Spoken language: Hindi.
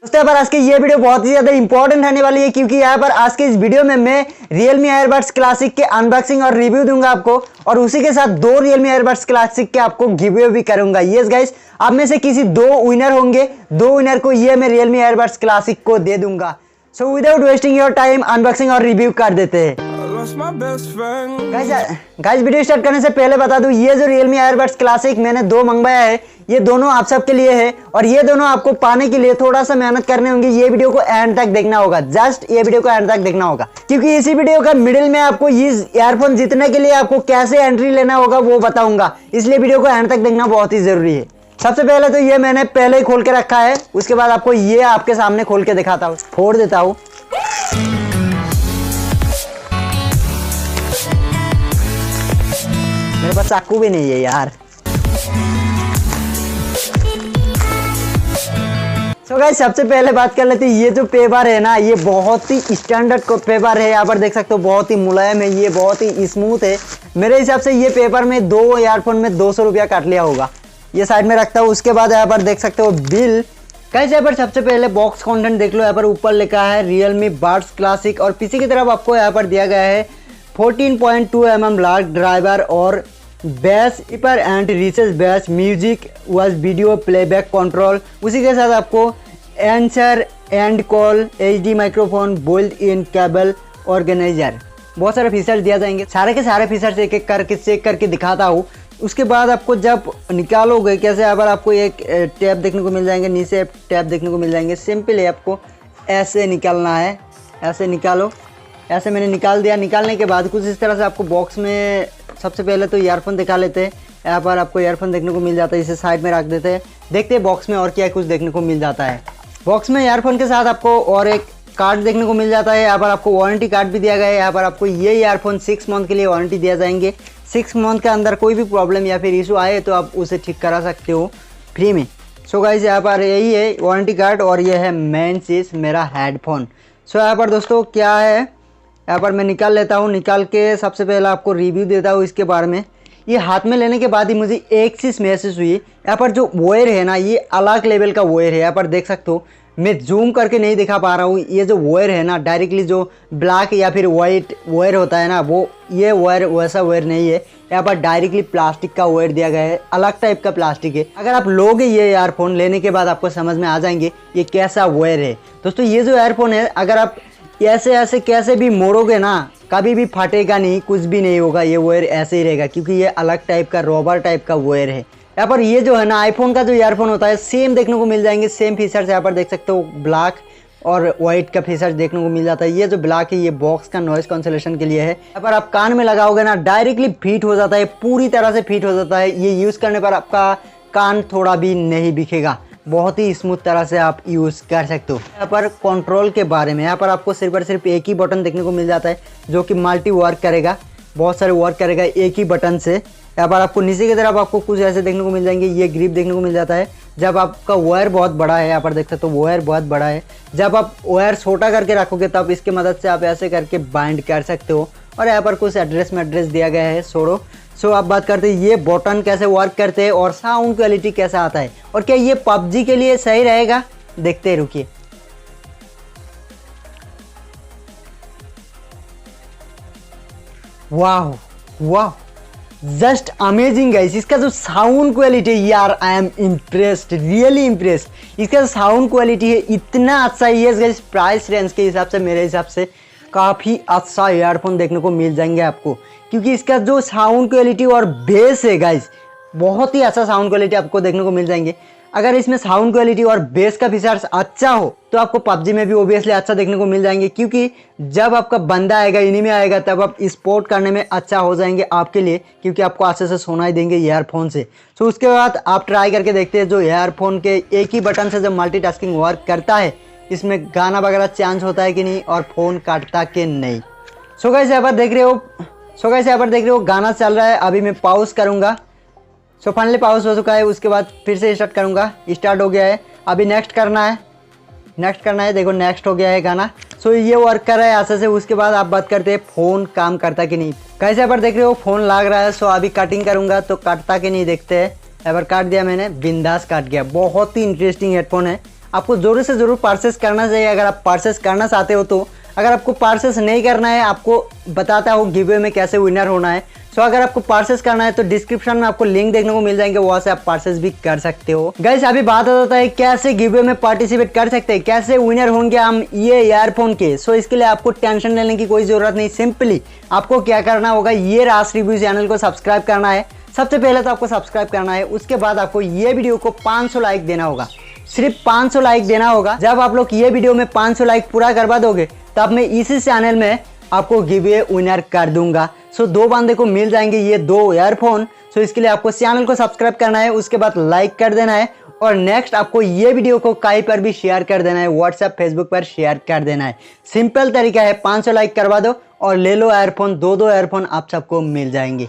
दोस्तों यहाँ पर आज की ये वीडियो बहुत ही ज्यादा इंपॉर्टेंट होने वाली है, क्योंकि यहाँ पर आज के इस वीडियो में मैं Realme ईयरबड्स क्लासिक के अनबॉक्सिंग और रिव्यू दूंगा आपको, और उसी के साथ दो Realme ईयरबड्स क्लासिक के आपको गिव भी करूंगा। यस गाइस, आप में से किसी दो विनर होंगे, दो विनर को ये मैं Realme ईयरबड्स क्लासिक को दे दूंगा। So without wasting your time unboxing और रिव्यू कर देते हैं। गाइस वीडियो स्टार्ट करने से पहले बता दूं, ये जो Realme ईयरबड्स क्लासिक मैंने दो मंगवाया है, ये दोनों आप सबके लिए है, और ये दोनों आपको पाने के लिए थोड़ा सा मेहनत करने होंगे। ये वीडियो को एंड तक देखना होगा, जस्ट ये वीडियो को एंड तक देखना होगा, क्योंकि इसी वीडियो का मिडिल में आपको इस ईयरफोन जीतने के लिए आपको कैसे एंट्री लेना होगा वो बताऊंगा, इसलिए वीडियो को एंड तक देखना बहुत ही जरूरी है। सबसे पहले तो ये मैंने पहले ही खोल के रखा है, उसके बाद आपको ये आपके सामने खोल के दिखाता हूँ, फोड़ देता हूँ। मेरे पास चाकू भी नहीं है यार। सो गाइस सबसे पहले बात कर लेते हैं, ये जो पेपर है ना, ये बहुत ही स्टैंडर्ड पेपर है। यहाँ पर देख सकते हो बहुत ही मुलायम है, ये बहुत ही स्मूथ है। मेरे हिसाब से ये पेपर में दो ईयरफोन में 200 रुपया काट लिया होगा। ये साइड में रखता हूँ। उसके बाद यहाँ पर देख सकते हो बिल। गाइस यहाँ पर सबसे पहले बॉक्स कंटेंट देख लो। यहाँ पर ऊपर लिखा है Realme बड्स क्लासिक, और पीछे की तरफ आपको यहाँ पर दिया गया है 14.2 mm लार्ज ड्राइवर और base speaker and recess base music voice video playback control. उसी के साथ आपको answer and call HD microphone bolt in cable organiser, बहुत सारे फीचर्स दिया जाएंगे। सारे के सारे फीचर्स एक एक करके चेक करके दिखाता हूँ। उसके बाद आपको जब निकालोगे कैसे, यहाँ पर आपको एक टैप देखने को मिल जाएंगे, नीचे टैप देखने को मिल जाएंगे। सिंपल है, आपको ऐसे निकालना है, ऐसे निकालो। ऐसे मैंने निकाल दिया। निकालने के बाद कुछ इस तरह से आपको बॉक्स में सबसे पहले तो ईयरफोन दिखा लेते हैं। यहाँ पर आपको ईयरफोन देखने को मिल जाता है, इसे साइड में रख देते हैं। देखते हैं बॉक्स में और क्या कुछ देखने को मिल जाता है। बॉक्स में ईयरफोन के साथ आपको और एक कार्ड देखने को मिल जाता है। यहाँ पर आपको वारंटी कार्ड भी दिया गया है। यहाँ पर आपको ये ईयरफोन 6 मंथ के लिए वारंटी दिया जाएंगे। 6 मंथ के अंदर कोई भी प्रॉब्लम या फिर इशू आए तो आप उसे ठीक करा सकते हो फ्री में। सो गाइस यहाँ पर यही है वारंटी कार्ड, और ये है मेन चीज़ मेरा हेडफोन। सो यहाँ पर दोस्तों क्या है, यहाँ पर मैं निकाल लेता हूँ। निकाल के सबसे पहले आपको रिव्यू देता हूँ इसके बारे में। ये हाथ में लेने के बाद ही मुझे एक चीज़ महसूस हुई, यहाँ पर जो वायर है ना, ये अलग लेवल का वायर है। यहाँ पर देख सकते हो, मैं जूम करके नहीं दिखा पा रहा हूँ। ये जो वायर है ना, डायरेक्टली जो ब्लैक या फिर वाइट वायर होता है ना, वो ये वायर वैसा वायर नहीं है। यहाँ पर डायरेक्टली प्लास्टिक का वायर दिया गया है, अलग टाइप का प्लास्टिक है। अगर आप लोगे ये ईयरफोन, लेने के बाद आपको समझ में आ जाएंगे ये कैसा वायर है। दोस्तों ये जो ईयरफोन है, अगर आप ऐसे ऐसे कैसे भी मोड़ोगे ना, कभी भी फटेगा नहीं, कुछ भी नहीं होगा। ये वायर ऐसे ही रहेगा, क्योंकि ये अलग टाइप का रबर टाइप का वायर है। यहाँ पर ये जो है ना, आईफोन का जो ईयरफोन होता है सेम देखने को मिल जाएंगे, सेम फीचर्स। यहाँ पर देख सकते हो ब्लैक और वाइट का फीचर्स देखने को मिल जाता है। ये जो ब्लैक है, ये बॉक्स का नॉइस कैंसलेशन के लिए है। यहाँ पर आप कान में लगाओगे ना, डायरेक्टली फिट हो जाता है, पूरी तरह से फिट हो जाता है। ये यूज़ करने पर आपका कान थोड़ा भी नहीं बिखेगा, बहुत ही स्मूथ तरह से आप यूज़ कर सकते हो। यहाँ पर कंट्रोल के बारे में, यहाँ पर आपको सिर्फ और सिर्फ एक ही बटन देखने को मिल जाता है, जो कि मल्टी वर्क करेगा, बहुत सारे वर्क करेगा एक ही बटन से। यहाँ पर आपको नीचे की तरफ आपको कुछ ऐसे देखने को मिल जाएंगे, ये ग्रिप देखने को मिल जाता है। जब आपका वायर बहुत बड़ा है, यहाँ पर देख सकते हो वायर बहुत बड़ा है, जब आप वायर छोटा करके रखोगे तब इसकी मदद से आप ऐसे करके बाइंड कर सकते हो। और यहाँ पर कुछ एड्रेस दिया गया है, छोड़ो। सो अब बात करते हैं ये बटन कैसे वर्क करते हैं और साउंड क्वालिटी कैसा आता है, और क्या ये पबजी के लिए सही रहेगा, देखते हैं, रुकिए। वाह वाह, जस्ट अमेजिंग गाइस। इसका जो साउंड क्वालिटी है यार, I am impressed, really impressed. इसका जो साउंड क्वालिटी है इतना अच्छा है। यस गाइस, प्राइस रेंज के हिसाब से मेरे हिसाब से काफ़ी अच्छा ईयरफोन देखने को मिल जाएंगे आपको, क्योंकि इसका जो साउंड क्वालिटी और बेस है गाइस, बहुत ही अच्छा साउंड क्वालिटी आपको देखने को मिल जाएंगे। अगर इसमें साउंड क्वालिटी और बेस का फीचर्स अच्छा हो तो आपको पबजी में भी ओबियसली अच्छा देखने को मिल जाएंगे, क्योंकि जब आपका बंदा आएगा, इनिमी आएगा, तब आप स्पोर्ट करने में अच्छा हो जाएंगे आपके लिए, क्योंकि आपको अच्छे से सुनाई देंगे ईयरफोन से। तो उसके बाद आप ट्राई करके देखते हैं, जो ईयरफोन के एक ही बटन से जब मल्टीटास्किंग वर्क करता है, इसमें गाना वगैरह चेंज होता है कि नहीं, और फ़ोन काटता कि नहीं। सो गाइस यहाँ पर देख रहे हो गाना चल रहा है। अभी मैं पॉज करूँगा। सो फाइनली पॉज हो चुका है। उसके बाद फिर से स्टार्ट करूँगा, स्टार्ट हो गया है। अभी नेक्स्ट करना है, देखो नेक्स्ट हो गया है गाना। सो ये वर्क कर रहा है अच्छे से। उसके बाद आप बात करते हैं फ़ोन काम करता कि नहीं। कैसे यहाँ पर देख रहे हो फ़ोन लग रहा है। सो अभी कटिंग करूँगा तो काटता कि नहीं देखते हैं। यहाँ पर काट दिया मैंने, बिंदास काट गया। बहुत ही इंटरेस्टिंग हेडफोन है, आपको ज़रूर से ज़रूर परचेस करना चाहिए अगर आप परचेस करना चाहते हो तो। अगर आपको परचेस नहीं करना है, आपको बताता हूँ गिव में कैसे विनर होना है। सो अगर आपको परचेस करना है तो डिस्क्रिप्शन में आपको लिंक देखने को मिल जाएंगे, वहां से आप परचेस भी कर सकते हो। गाइस अभी बात होता है कैसे गिव में पार्टिसिपेट कर सकते हैं, कैसे विनर होंगे हम ये ईयरफोन के। सो इसके लिए आपको टेंशन लेने की कोई जरूरत नहीं। सिंपली आपको क्या करना होगा, ये रास रिव्यू चैनल को सब्सक्राइब करना है। सबसे पहले तो आपको सब्सक्राइब करना है, उसके बाद आपको ये वीडियो को 500 लाइक देना होगा, सिर्फ 500 लाइक देना होगा। जब आप लोग ये वीडियो में 500 लाइक पूरा करवा दोगे तब मैं इसी चैनल में आपको गिव विनर कर दूंगा। सो 2 बंदे को मिल जाएंगे ये 2 ईयरफोन। सो इसके लिए आपको चैनल को सब्सक्राइब करना है, उसके बाद लाइक कर देना है और नेक्स्ट आपको ये वीडियो को कहीं पर भी शेयर कर देना है, व्हाट्सएप फेसबुक पर शेयर कर देना है। सिंपल तरीका है, 500 लाइक करवा दो और ले लो ईयरफोन। 2 ईयरफोन आप सबको मिल जाएंगे।